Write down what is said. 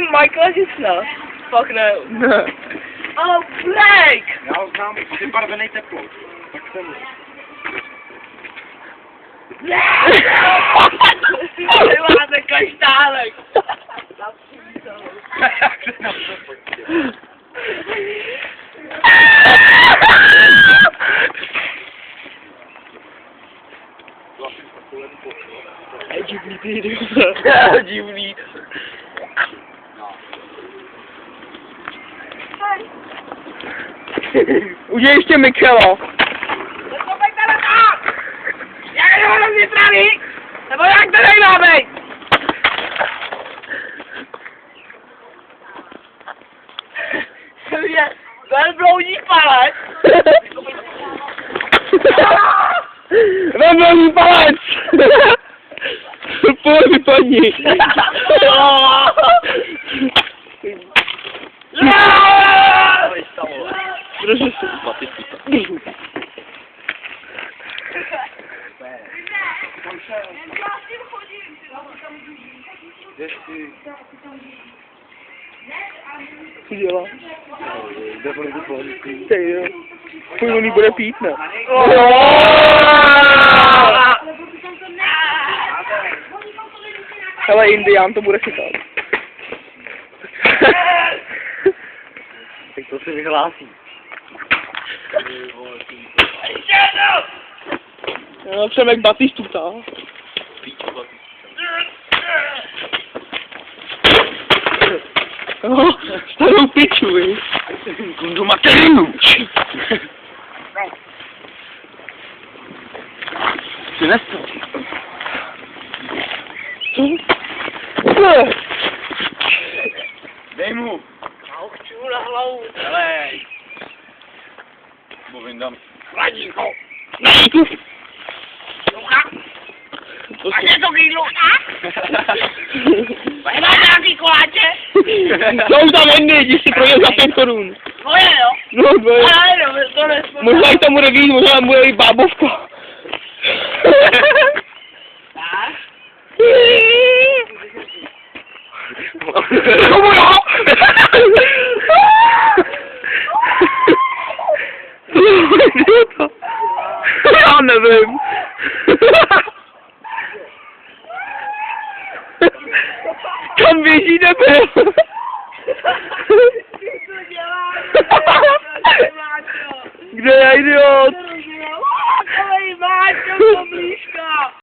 Michaela Jacksona. Fuck no. Oh, Blake! Já ho znám, vybarvenej teplou. Tak jsem... Ty máte kaštálek! Divný ty idiota. Divný. Udělej ještě Michela. Jak je to znitraný? Nebo jak to nejmá být? Ven bloudí palec. Ven bloudí palec. Půl vypadni. Prože si co dělá? Ty jo. Půj on jí bude pít, ne? Hele, Indián to bude chytat. Tak to si vyhlásí. Jo, Přemek Batistuta. Jo, starou piču, víš. Kundu materinu. Přines to. Dej mu. Chci na hlavu. Helej. Mluvím dám. Hladínko. Luka. A je to kýluka? Máš nějaký koláče? Jsou tam Andy, když si projel za 5 korun. Tvoje, jo? No, tvoje. Ale no, to nespomínám. Možná i tam bude víc, možná tam bude i bábovka. Tak? Komu jo? Já nevím. Kam běží nebyl? Kde je idiot? Kolej, máš to blížka.